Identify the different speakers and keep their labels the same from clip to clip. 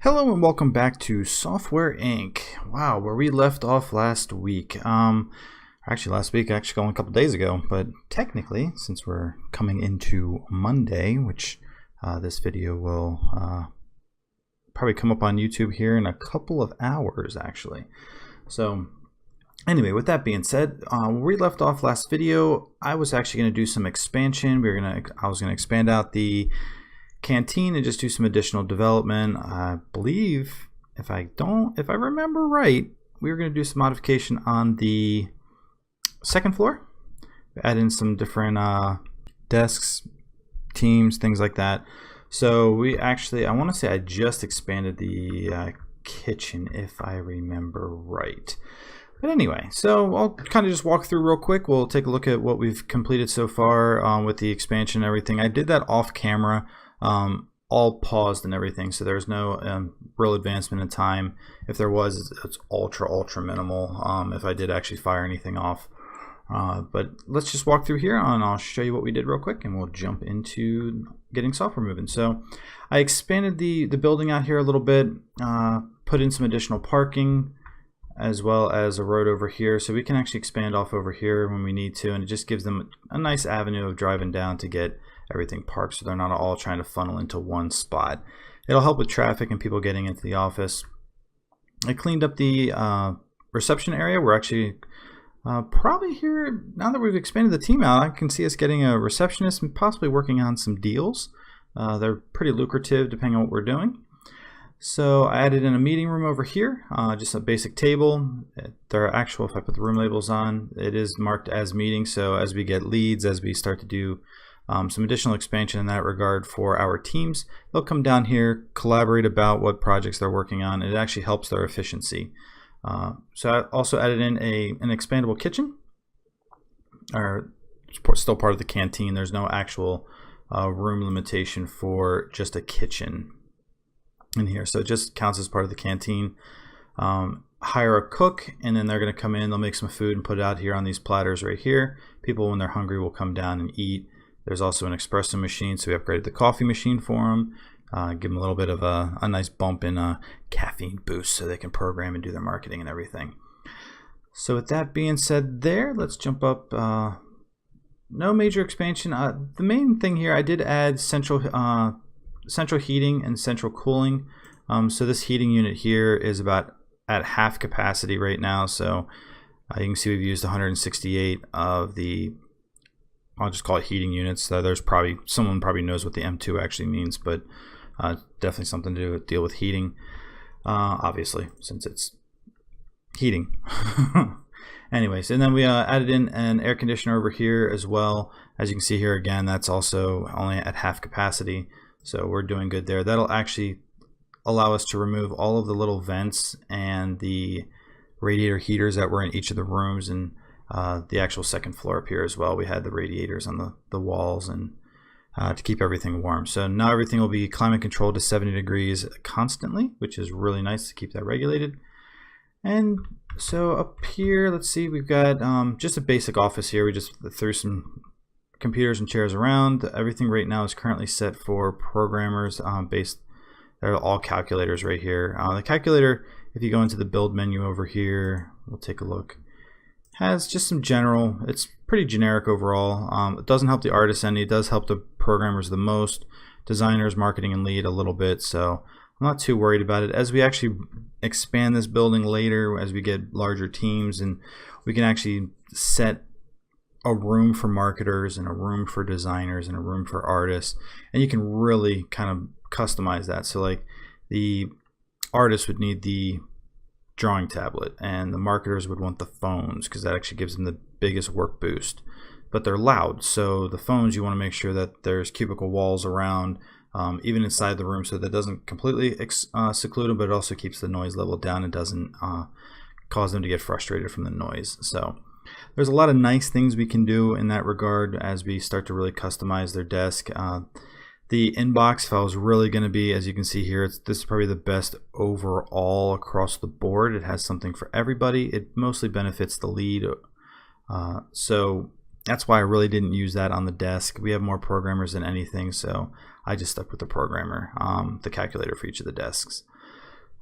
Speaker 1: Hello and welcome back to Software Inc. Wow, where we left off last week. Actually going a couple days ago, but technically, since we're coming into Monday, which this video will probably come up on YouTube here in a couple of hours, actually. So anyway, with that being said, where we left off last video, I was actually going to do some expansion. I was going to expand out the canteen and just do some additional development. I believe, if I remember right, we were going to do some modification on the second floor, add in some different desks, teams, things like that. So I want to say I just expanded the kitchen, if I remember right. But anyway, so I'll kind of just walk through real quick. We'll take a look at what we've completed so far with the expansion and everything. I did that off camera, all paused and everything, so there's no real advancement in time. If there was, it's ultra minimal if I did actually fire anything off. But let's just walk through here and I'll show you what we did real quick and we'll jump into getting software moving. So I expanded the building out here a little bit, put in some additional parking as well as a road over here, so we can actually expand off over here when we need to, and it just gives them a nice avenue of driving down to get everything parked so they're not all trying to funnel into one spot. It'll help with traffic and people getting into the office. I cleaned up the reception area. We're actually probably here, now that we've expanded the team out, I can see us getting a receptionist and possibly working on some deals. They're pretty lucrative depending on what we're doing. So I added in a meeting room over here, just a basic table. There are actual, if I put the room labels on, it is marked as meeting, so as we get leads, as we start to do some additional expansion in that regard for our teams, they'll come down here, collaborate about what projects they're working on, and it actually helps their efficiency. So I also added in an expandable kitchen, or still part of the canteen. There's no actual room limitation for just a kitchen in here, so it just counts as part of the canteen. Hire a cook, and then they're going to come in, they'll make some food and put it out here on these platters right here. People, when they're hungry, will come down and eat. There's also an espresso machine, so we upgraded the coffee machine for them. Give them a little bit of a nice bump in caffeine boost so they can program and do their marketing and everything. So with that being said there, let's jump up. No major expansion. The main thing here, I did add central heating and central cooling. So this heating unit here is about at half capacity right now. So you can see we've used 168 of the, I'll just call it heating units. There's probably, someone probably knows what the M2 actually means, but definitely something to deal with heating, obviously, since it's heating. Anyways, and then we added in an air conditioner over here as well. As you can see here again, that's also only at half capacity. So we're doing good there. That'll actually allow us to remove all of the little vents and the radiator heaters that were in each of the rooms, and the actual second floor up here as well. We had the radiators on the walls and to keep everything warm. So now everything will be climate controlled to 70 degrees constantly, which is really nice to keep that regulated. And so up here, let's see, we've got just a basic office here. We just threw some computers and chairs around. Everything right now is currently set for programmers based. They're all calculators right here. The calculator, if you go into the build menu over here, we'll take a look, has just some general, it's pretty generic overall. It doesn't help the artists any, it does help the programmers the most, designers, marketing, and lead a little bit, so I'm not too worried about it. As we actually expand this building later, as we get larger teams, and we can actually set a room for marketers and a room for designers and a room for artists, and you can really kind of customize that. So like the artists would need the drawing tablet and the marketers would want the phones because that actually gives them the biggest work boost, but they're loud, so the phones, you want to make sure that there's cubicle walls around, even inside the room, so that doesn't completely seclude them, but it also keeps the noise level down and doesn't cause them to get frustrated from the noise. So there's a lot of nice things we can do in that regard as we start to really customize their desk. The inbox file is really going to be, as you can see here, this is probably the best overall across the board. It has something for everybody. It mostly benefits the lead. So that's why I really didn't use that on the desk. We have more programmers than anything, so I just stuck with the programmer, the calculator for each of the desks.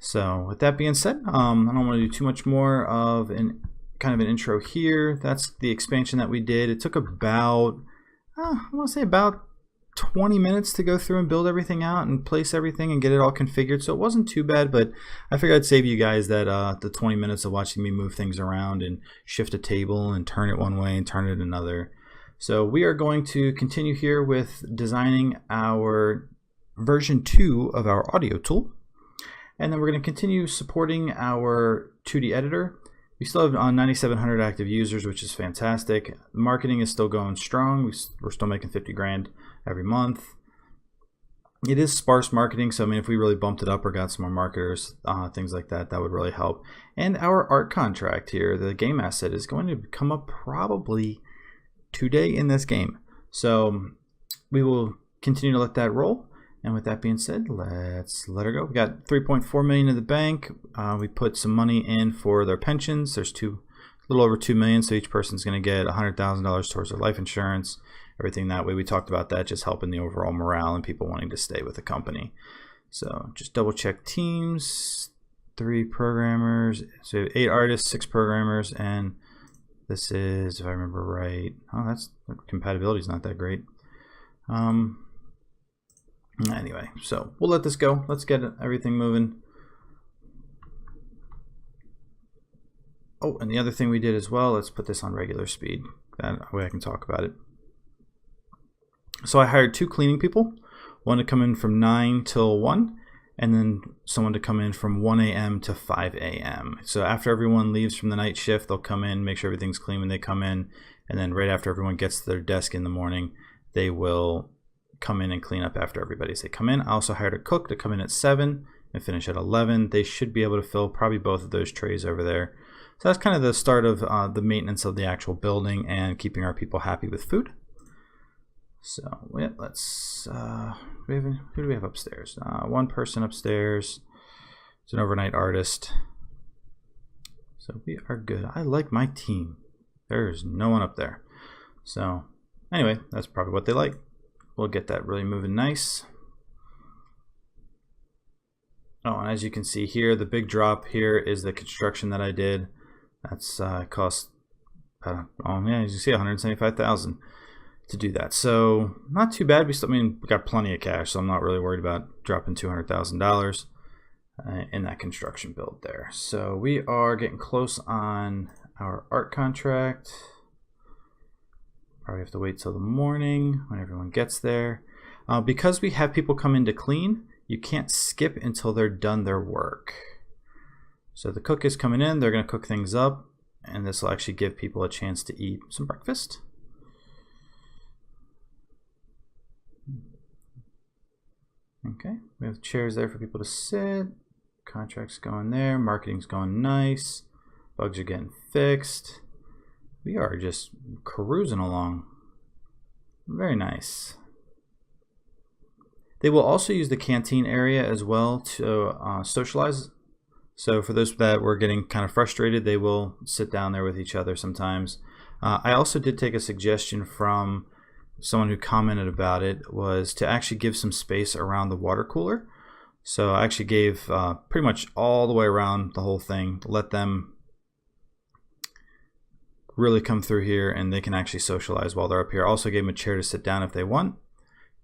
Speaker 1: So with that being said, I don't want to do too much more of an kind of an intro here. That's the expansion that we did. It took about, I want to say about 20 minutes to go through and build everything out and place everything and get it all configured. So it wasn't too bad, but I figured I'd save you guys that the 20 minutes of watching me move things around and shift a table and turn it one way and turn it another. So we are going to continue here with designing our version 2 of our audio tool. And then we're going to continue supporting our 2D editor. We still have 9,700 active users, which is fantastic. Marketing is still going strong. We're still making 50 grand every month. It is sparse marketing, so I mean, if we really bumped it up or got some more marketers, things like that, that would really help. And our art contract here, the game asset, is going to come up probably today in this game. So we will continue to let that roll. And with that being said, let's let her go. We got 3.4 million in the bank. We put some money in for their pensions. There's a little over 2 million, so each person's going to get $100,000 towards their life insurance. Everything that way. We talked about that, just helping the overall morale and people wanting to stay with the company. So just double check teams. 3 programmers. So 8 artists, 6 programmers, and this is, if I remember right. Oh, that's compatibility is not that great. Anyway, so we'll let this go. Let's get everything moving. Oh, and the other thing we did as well, let's put this on regular speed. That way I can talk about it. So I hired 2 cleaning people, one to come in from 9 till 1, and then someone to come in from 1 a.m. to 5 a.m. So after everyone leaves from the night shift, they'll come in, make sure everything's clean when they come in, and then right after everyone gets to their desk in the morning, they will come in and clean up after everybody as they come in. I also hired a cook to come in at 7 and finish at 11. They should be able to fill probably both of those trays over there. So that's kind of the start of the maintenance of the actual building and keeping our people happy with food. So yeah, let's who do we have upstairs? One person upstairs. It's an overnight artist. So we are good. I like my team. There's no one up there. So anyway, that's probably what they like. We'll get that really moving nice. Oh, and as you can see here, the big drop here is the construction that I did. That's cost, oh yeah, as you see, 175,000 to do that. So not too bad. I mean, we got plenty of cash, so I'm not really worried about dropping $200,000 in that construction build there. So we are getting close on our art contract. Probably have to wait till the morning when everyone gets there. Because we have people come in to clean, you can't skip until they're done their work. So the cook is coming in, they're going to cook things up, and this will actually give people a chance to eat some breakfast. Okay, we have chairs there for people to sit. Contract's going there, marketing's going nice. Bugs are getting fixed. We are just cruising along. Very nice. They will also use the canteen area as well to socialize. So for those that were getting kind of frustrated, they will sit down there with each other sometimes. I also did take a suggestion from someone who commented about it, was to actually give some space around the water cooler. So I actually gave pretty much all the way around the whole thing to let them really come through here and they can actually socialize while they're up here. Also gave them a chair to sit down if they want.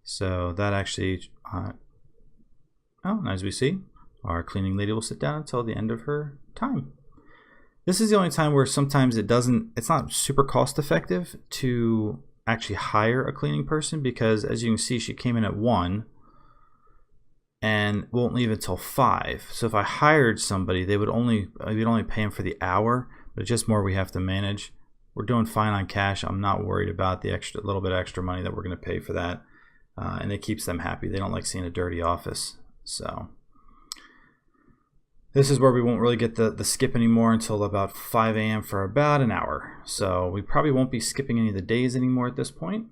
Speaker 1: So that actually, as we see, our cleaning lady will sit down until the end of her time. This is the only time where sometimes it's not super cost effective to actually hire a cleaning person, because as you can see, she came in at 1 and won't leave until 5. So if I hired somebody, we'd only pay them for the hour, but it's just more we have to manage. We're doing fine on cash. I'm not worried about the little bit extra money that we're going to pay for that. And it keeps them happy. They don't like seeing a dirty office. So this is where we won't really get the skip anymore until about 5 a.m. for about an hour. So we probably won't be skipping any of the days anymore at this point.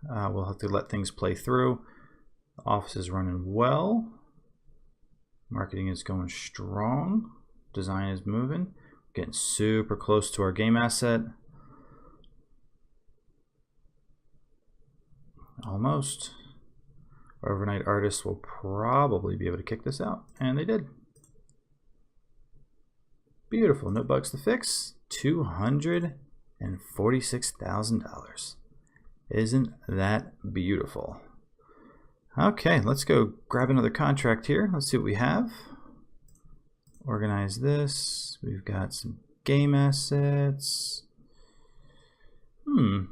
Speaker 1: We'll have to let things play through. The office is running well. Marketing is going strong. Design is moving. Getting super close to our game asset. Almost. Our overnight artists will probably be able to kick this out, and they did. Beautiful. No bugs to fix. $246,000. Isn't that beautiful? Okay, let's go grab another contract here. Let's see what we have. Organize this. We've got some game assets.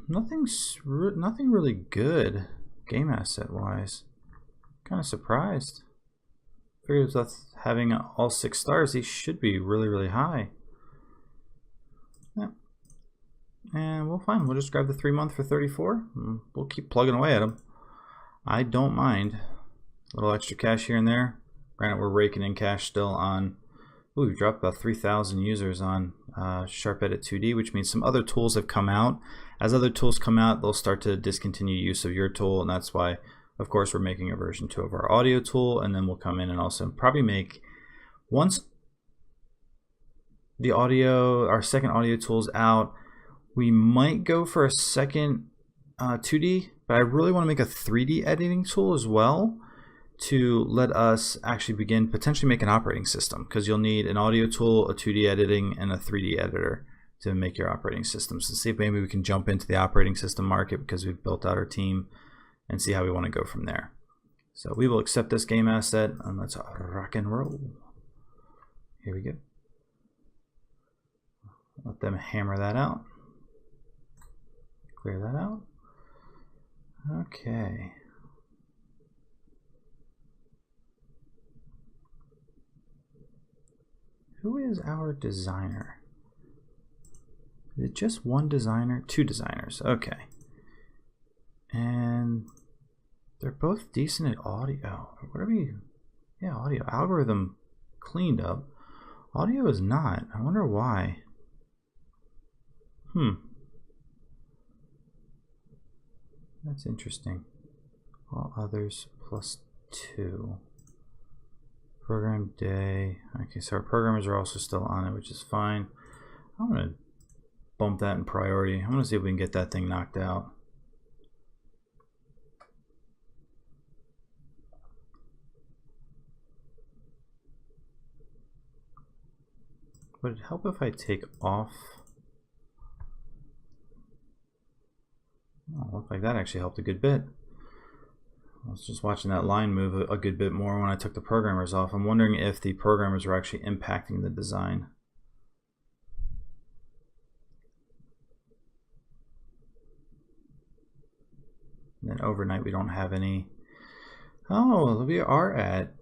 Speaker 1: Nothing really good game asset wise. Kind of surprised. Figured with having all 6 stars, these should be really high. Yep. And we'll just grab the 3-month for 34. We'll keep plugging away at them. I don't mind. A little extra cash here and there. Granted, we're raking in cash still on. Ooh, we've dropped about 3,000 users on Sharp Edit 2D, which means some other tools have come out. As other tools come out, they'll start to discontinue use of your tool, and that's why, of course, we're making a version 2 of our audio tool, and then we'll come in and also probably make, once the audio, our second audio tool's out, we might go for a second 2D, but I really want to make a 3D editing tool as well to let us actually begin potentially make an operating system, because you'll need an audio tool, a 2D editing, and a 3D editor to make your operating systems. So see if maybe we can jump into the operating system market because we've built out our team and see how we want to go from there. So we will accept this game asset and let's rock and roll. Here we go. Let them hammer that out. Clear that out. Okay. Who is our designer? Is it just one designer? 2 designers. Okay. And they're both decent at audio. What are we? Yeah, audio. Algorithm cleaned up. Audio is not. I wonder why. That's interesting. All others +2. Program day. Okay, so our programmers are also still on it, which is fine. I'm going to bump that in priority. I'm going to see if we can get that thing knocked out. Would it help if I take off? Oh, looked like that actually helped a good bit. I was just watching that line move a good bit more when I took the programmers off. I'm wondering if the programmers were actually impacting the design. And then overnight we don't have any. Oh, we are at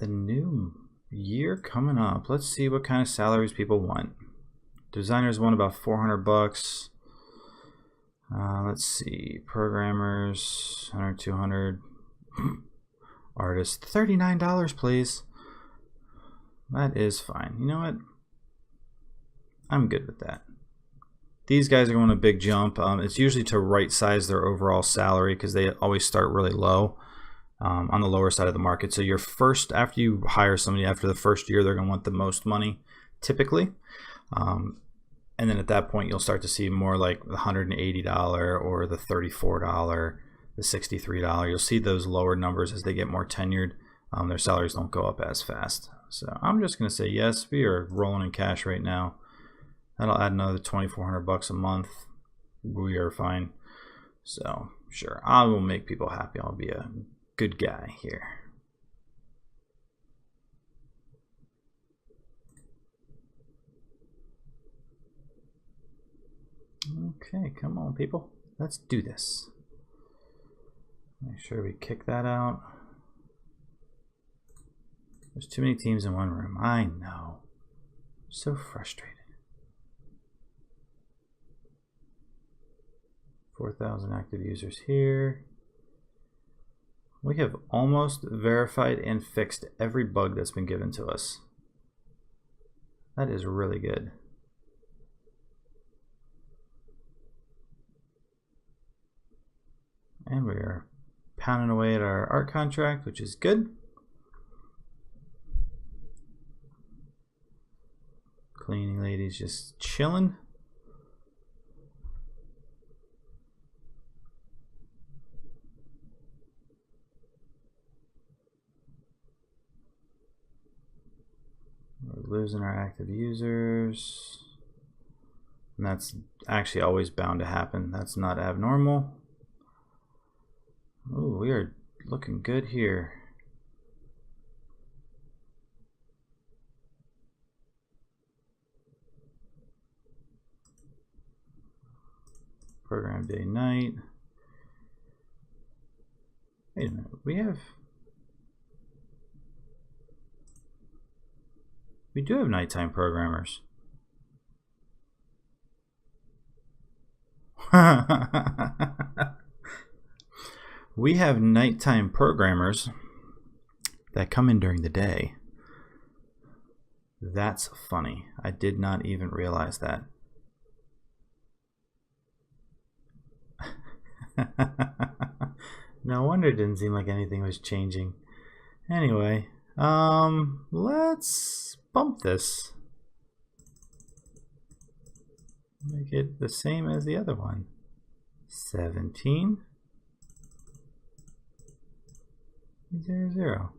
Speaker 1: the new year coming up. Let's see what kind of salaries people want. Designers want about 400 bucks. Let's see, programmers 100, 200. Artists $39, please. That is fine. You know what? I'm good with that. These guys are going a big jump. It's usually to right size their overall salary because they always start really low on the lower side of the market. So your first, after you hire somebody, after the first year, they're going to want the most money typically. And then at that point, you'll start to see more like the $180 or the $34, the $63. You'll see those lower numbers as they get more tenured. Their salaries don't go up as fast. So I'm just going to say yes. We are rolling in cash right now. That'll add another 2,400 bucks a month. We are fine. So sure, I will make people happy. I'll be a good guy here. Okay, come on, people. Let's do this. Make sure we kick that out. There's too many teams in one room. I know. So frustrated. 4,000 active users here. We have almost verified and fixed every bug that's been given to us. That is really good. And we are pounding away at our art contract, which is good. Cleaning lady's just chilling. losing our active users. And that's actually always bound to happen. That's not abnormal. Ooh, we are looking good here. Program day night. Wait a minute, we do have nighttime programmers. We have nighttime programmers that come in during the day. That's funny. I did not even realize that. No wonder it didn't seem like anything was changing. Anyway, let's bump this. Make it the same as the other one. 17 0.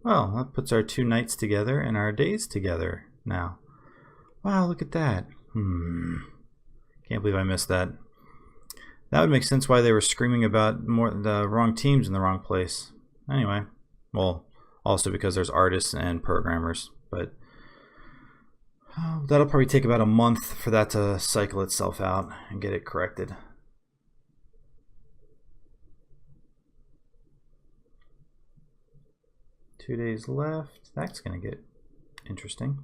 Speaker 1: Well, that puts our two nights together and our days together now. Wow, look at that. Can't believe I missed that. That would make sense why they were screaming about the wrong teams in the wrong place. Anyway, well, also because there's artists and programmers, but that'll probably take about a month for that to cycle itself out and get it corrected. Two days left. That's going to get interesting.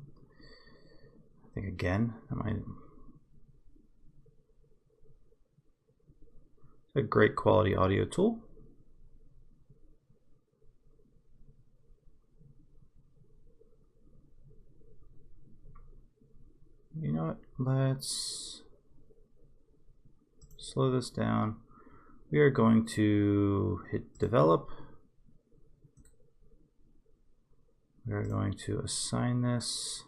Speaker 1: I think again, that might... a great quality audio tool. You know what? Let's slow this down. We are going to hit develop. We are going to assign this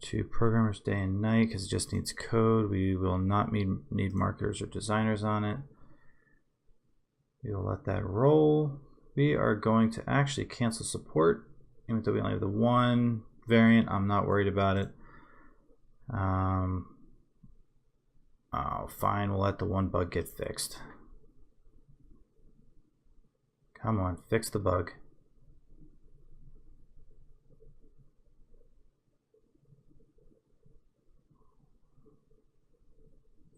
Speaker 1: to programmers day and night because it just needs code. We will not need marketers or designers on it. We will let that roll. We are going to actually cancel support, even though we only have the one variant. I'm not worried about it. Oh, fine. We'll let the one bug get fixed. Come on, fix the bug.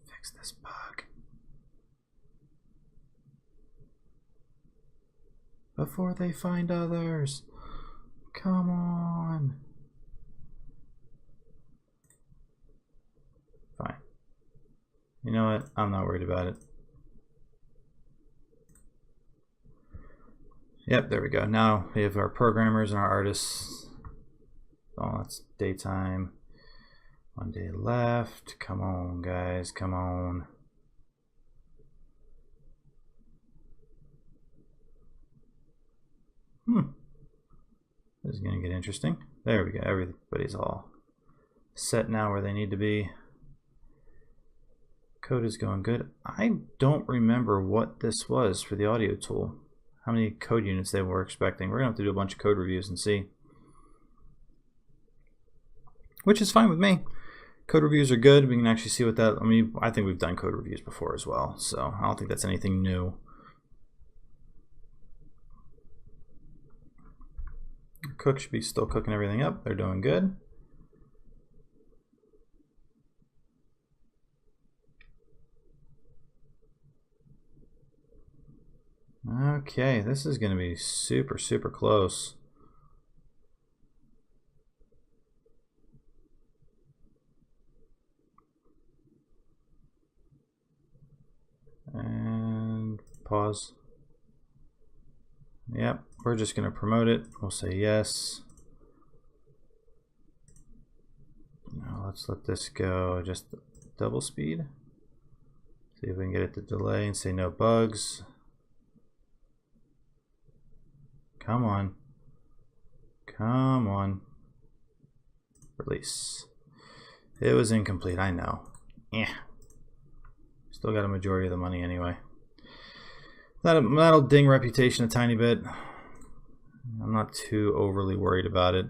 Speaker 1: Fix this bug before they find others. Come on. Fine. You know what? I'm not worried about it. Yep, there we go. Now we have our programmers and our artists. Oh, that's daytime. 1 day left. Come on, guys. Come on. This is going to get interesting. There we go. Everybody's all set now where they need to be. Code is going good. I don't remember what this was for the audio tool. How many code units they were expecting. We're going to have to do a bunch of code reviews and see. Which is fine with me. Code reviews are good. We can actually see what that... I mean, I think we've done code reviews before as well. So I don't think that's anything new. Cook should be still cooking everything up. They're doing good. Okay, this is going to be super, super close. And pause. Yep, we're just going to promote it. We'll say yes. Now let's let this go just double speed. See if we can get it to delay and say no bugs. Come on. Come on. Release. It was incomplete, I know. Yeah. Still got a majority of the money anyway. That'll ding reputation a tiny bit. I'm not too overly worried about it.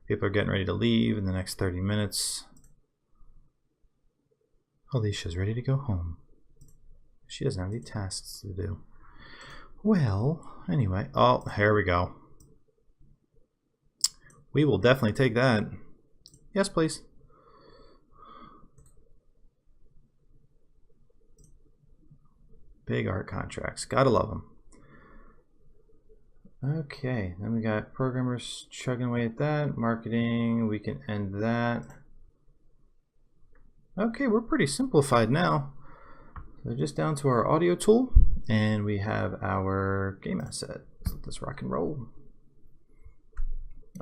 Speaker 1: People are getting ready to leave in the next 30 minutes. Alicia's ready to go home. She doesn't have any tasks to do. Well, anyway. Oh, here we go. We will definitely take that. Yes, please. Big art contracts. Gotta love them. Okay, then we got programmers chugging away at that. Marketing, we can end that. Okay, we're pretty simplified now. So just down to our audio tool, and we have our game asset. Let's let this rock and roll.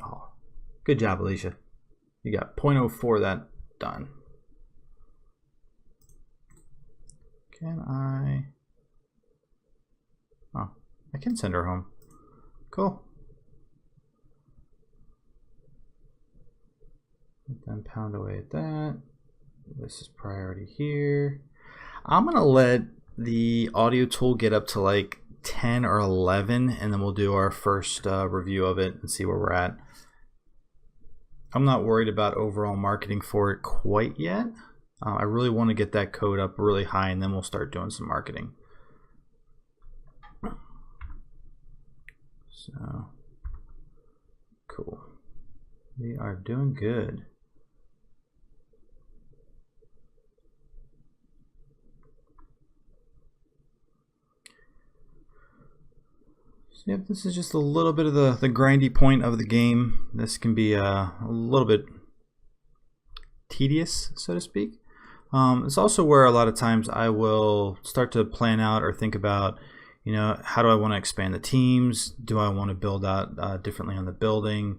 Speaker 1: Oh, good job, Alicia. You got 0.04 that done. Can I? Oh, I can send her home. Cool. Then pound away at that. This is priority here. I'm gonna let the audio tool get up to like 10 or 11, and then we'll do our first review of it and see where we're at. I'm not worried about overall marketing for it quite yet. I really want to get that code up really high, and then we'll start doing some marketing. So cool. We are doing good. So yep, this is just a little bit of the grindy point of the game. This can be a little bit tedious, so to speak. It's also where a lot of times I will start to plan out or think about, you know, how do I want to expand the teams? Do I want to build out differently on the building?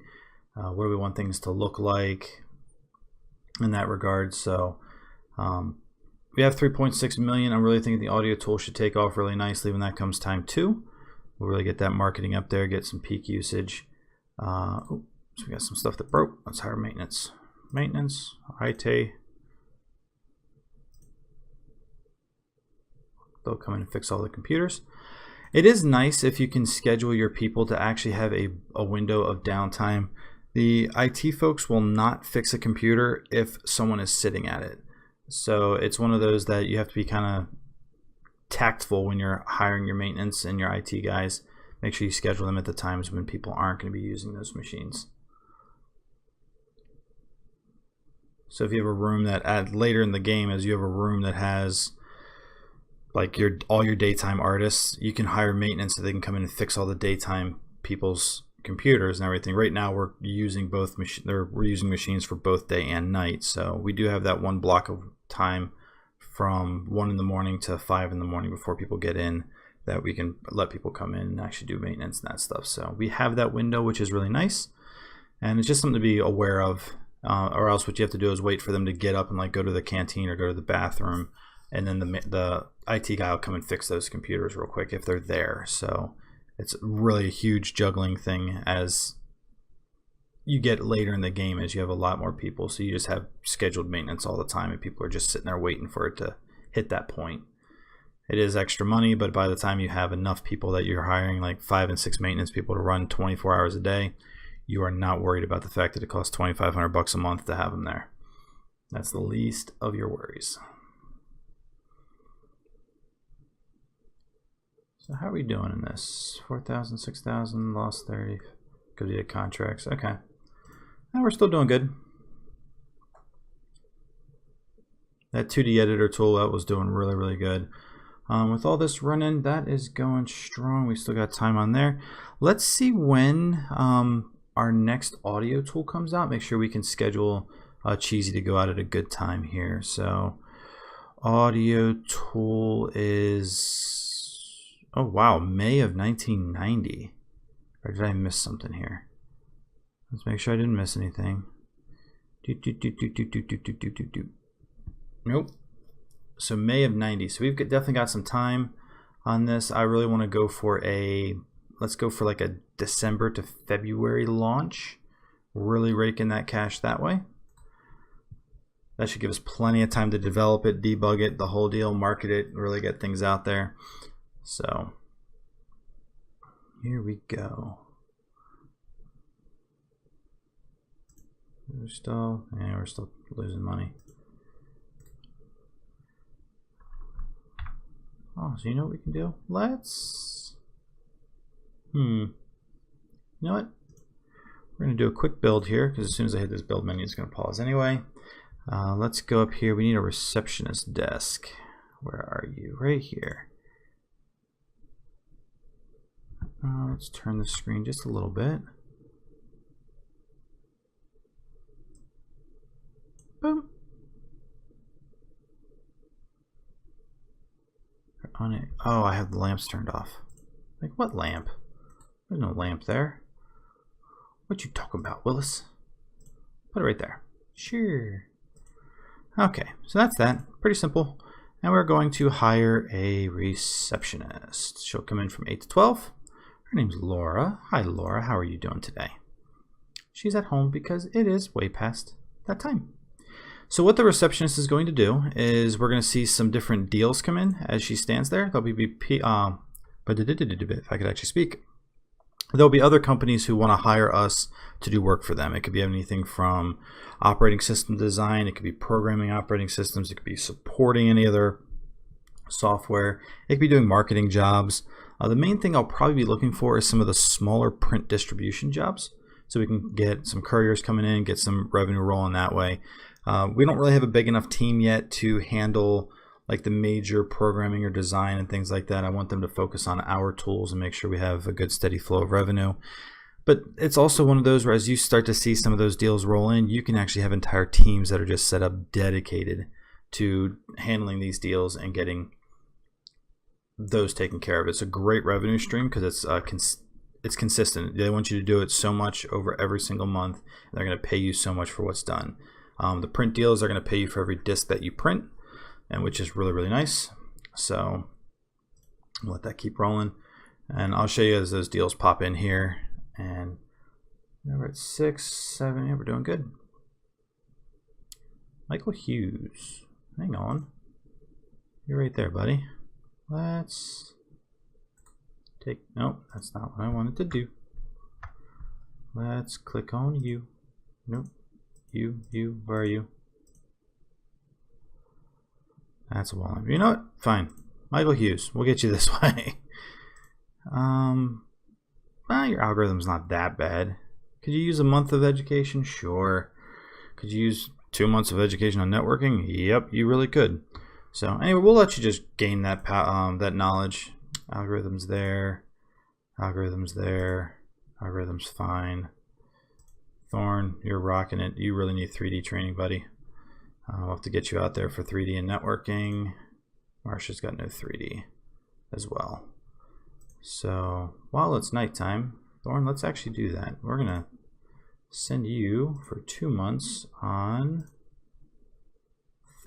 Speaker 1: What do we want things to look like in that regard? So we have 3.6 million. I'm really thinking the audio tool should take off really nicely when that comes time too. We'll really get that marketing up there, get some peak usage. So we got some stuff that broke. Let's hire maintenance. Maintenance, IT. They'll come in and fix all the computers. It is nice if you can schedule your people to actually have a window of downtime. The IT folks will not fix a computer if someone is sitting at it. So it's one of those that you have to be kind of tactful when you're hiring your maintenance and your IT guys. Make sure you schedule them at the times when people aren't going to be using those machines. So if you have a room that later in the game, as you have a room that has like all your daytime artists, you can hire maintenance so they can come in and fix all the daytime people's computers and everything. Right now we're using we're using machines for both day and night. So we do have that one block of time from 1 in the morning to 5 in the morning before people get in that we can let people come in and actually do maintenance and that stuff. So we have that window, which is really nice, and it's just something to be aware of, or else what you have to do is wait for them to get up and like go to the canteen or go to the bathroom, and then the IT guy will come and fix those computers real quick if they're there. So it's really a huge juggling thing as you get later in the game, as you have a lot more people. So you just have scheduled maintenance all the time, and people are just sitting there waiting for it to hit that point. It is extra money, but by the time you have enough people that you're hiring, like 5 and 6 maintenance people to run 24 hours a day, you are not worried about the fact that it costs $2,500 a month to have them there. That's the least of your worries. So how are we doing in this? 4,000, 6,000, lost 30. Because we did contracts. Okay. And we're still doing good. That 2D editor tool, that was doing really, really good. With all this running, that is going strong. We still got time on there. Let's see when our next audio tool comes out. Make sure we can schedule Cheesy to go out at a good time here. So audio tool is, oh wow, May of 1990. Or did I miss something here? Let's make sure I didn't miss anything. Nope. So May of 90. So we've definitely got some time on this. I really want to go for let's go for like a December to February launch. Really raking that cash that way. That should give us plenty of time to develop it, debug it, the whole deal, market it, really get things out there. So here we go. we're still losing money. Oh, so you know what we can do? Let's, you know what? We're gonna do a quick build here because as soon as I hit this build menu, it's gonna pause anyway. Let's go up here. We need a receptionist desk. Where are you? Right here. Let's turn the screen just a little bit. Boom. On it. Oh, I have the lamps turned off. Like, what lamp? There's no lamp there. What you talking about, Willis? Put it right there. Sure. Okay, so that's that. Pretty simple. And we're going to hire a receptionist. She'll come in from 8 to 12. Her name's Laura. Hi, Laura. How are you doing today? She's at home because it is way past that time. So what the receptionist is going to do is we're going to see some different deals come in as she stands there. There'll be if I could actually speak. There'll be other companies who want to hire us to do work for them. It could be anything from operating system design, it could be programming operating systems, it could be supporting any other software, it could be doing marketing jobs. The main thing I'll probably be looking for is some of the smaller print distribution jobs, so we can get some couriers coming in, get some revenue rolling that way. We don't really have a big enough team yet to handle like the major programming or design and things like that. I want them to focus on our tools and make sure we have a good steady flow of revenue. But it's also one of those where as you start to see some of those deals roll in, you can actually have entire teams that are just set up dedicated to handling these deals and getting those taken care of. It's a great revenue stream because it's consistent. They want you to do it so much over every single month, and they're going to pay you so much for what's done. The print deals are going to pay you for every disc that you print, and which is really, really nice. So I'll let that keep rolling, and I'll show you as those deals pop in here. And we're at 6, 7. Yeah, we're doing good. Michael Hughes, hang on, you're right there, buddy. Let's take, nope, that's not what I wanted to do. Let's click on you. Nope. You, where are you? That's a wall. You know what? Fine. Michael Hughes, we'll get you this way. Well, your algorithm's not that bad. Could you use a month of education? Sure. Could you use 2 months of education on networking? Yep, you really could. So anyway, we'll let you just gain that that knowledge. Algorithms there. Algorithms there. Algorithms fine. Thorn, you're rocking it. You really need 3D training, buddy. We'll have to get you out there for 3D and networking. Marsha's got no 3D as well. So while it's nighttime, Thorn, let's actually do that. We're gonna send you for 2 months on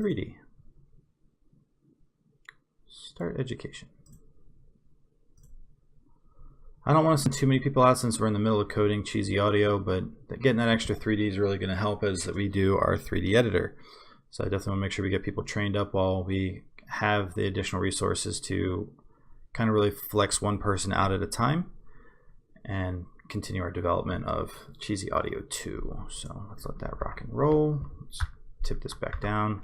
Speaker 1: 3D. Start education. I don't want to send too many people out since we're in the middle of coding cheesy audio, but getting that extra 3D is really going to help as we do our 3D editor. So I definitely want to make sure we get people trained up while we have the additional resources to kind of really flex one person out at a time and continue our development of cheesy audio 2. So let's let that rock and roll. Let's tip this back down.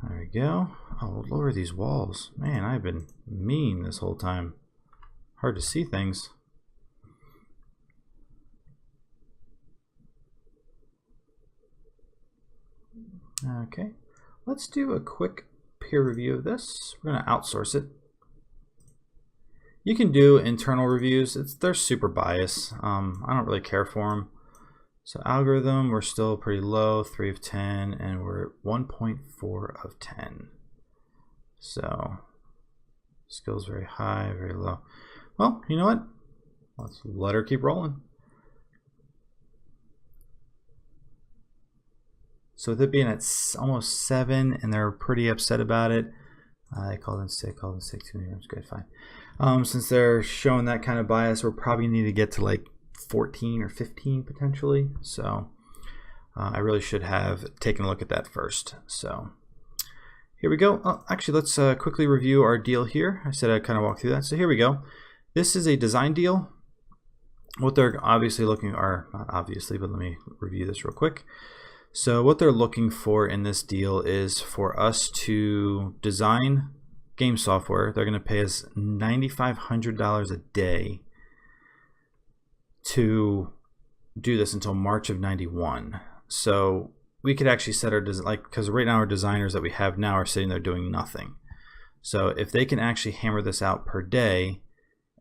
Speaker 1: There we go. Oh, we'll lower these walls. Man, I've been mean this whole time. Hard to see things. Okay, let's do a quick peer review of this. We're going to outsource it. You can do internal reviews. They're super biased. I don't really care for them. So algorithm, we're still pretty low, 3 of 10, and we're at 1.4 of 10. So skills very high, very low. Well, you know what? Let's let her keep rolling. So they're being at almost 7, and they're pretty upset about it. I called in sick, 2 years. Good, fine. Since they're showing that kind of bias, we're probably need to get to like 14 or 15 potentially. So I really should have taken a look at that first. So here we go. Oh, actually, let's quickly review our deal here. I said I'd kind of walk through that. So here we go. This is a design deal. what they're obviously looking are, not obviously, but let me review this real quick. So what they're looking for in this deal is for us to design game software. They're going to pay us $9,500 a day to do this until March of 91. So we could actually set our because right now our designers that we have now are sitting there doing nothing. So if they can actually hammer this out per day,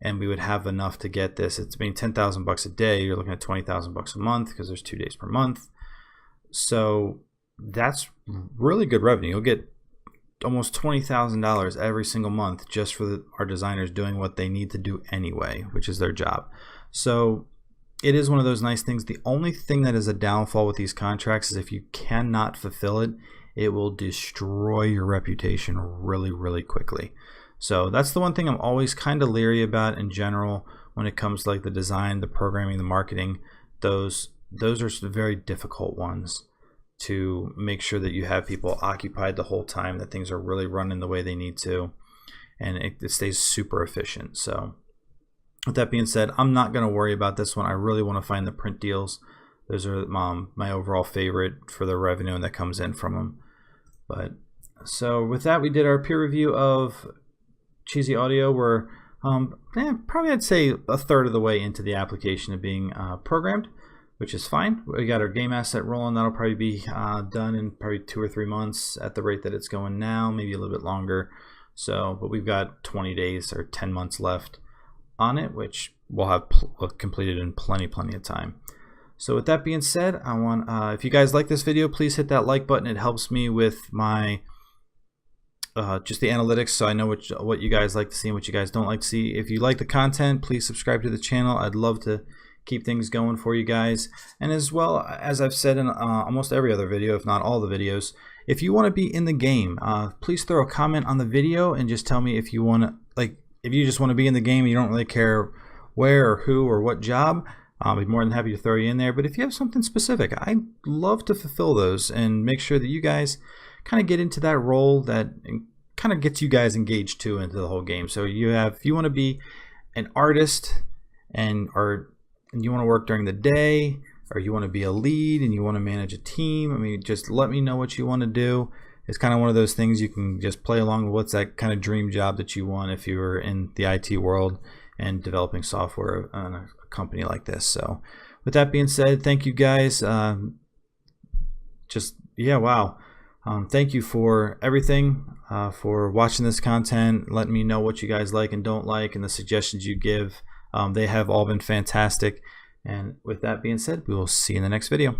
Speaker 1: and we would have enough to get this, it's being 10,000 bucks a day. You're looking at 20,000 bucks a month because there's 2 days per month. So that's really good revenue. You'll get almost $20,000 every single month just for our designers doing what they need to do anyway, which is their job. So it is one of those nice things. The only thing that is a downfall with these contracts is if you cannot fulfill it, it will destroy your reputation really, really quickly. So that's the one thing I'm always kind of leery about in general when it comes to like the design, the programming, the marketing. Those are very difficult ones to make sure that you have people occupied the whole time, that things are really running the way they need to, and it stays super efficient. So with that being said, I'm not going to worry about this one. I really want to find the print deals. Those are my overall favorite for the revenue that comes in from them. But so with that, we did our peer review of Cheesy Audio. We're probably I'd say a third of the way into the application of being programmed, which is fine. We got our game asset rolling. That'll probably be done in probably 2 or 3 months at the rate that it's going now, maybe a little bit longer. So, but we've got 20 days or 10 months left on it, which we'll have completed in plenty of time. So with that being said, I want if you guys like this video, please hit that like button. It helps me with my just the analytics, so I know what you guys like to see and what you guys don't like to see. If you like the content, please subscribe to the channel. I'd love to keep things going for you guys. And as well, as I've said in almost every other video, if not all the videos, if you want to be in the game, please throw a comment on the video and just tell me if you want to, if you just want to be in the game, you don't really care where or who or what job, I'll be more than happy to throw you in there. But if you have something specific, I'd love to fulfill those and make sure that you guys kind of get into that role that kind of gets you guys engaged too into the whole game. So if you want to be an artist and you want to work during the day, or you want to be a lead and you want to manage a team, I mean, just let me know what you want to do. It's kind of one of those things you can just play along with. What's that kind of dream job that you want if you were in the IT world and developing software on a company like this. So with that being said, thank you guys. Wow. Thank you for everything, for watching this content, letting me know what you guys like and don't like, and the suggestions you give. They have all been fantastic. And with that being said, we will see you in the next video.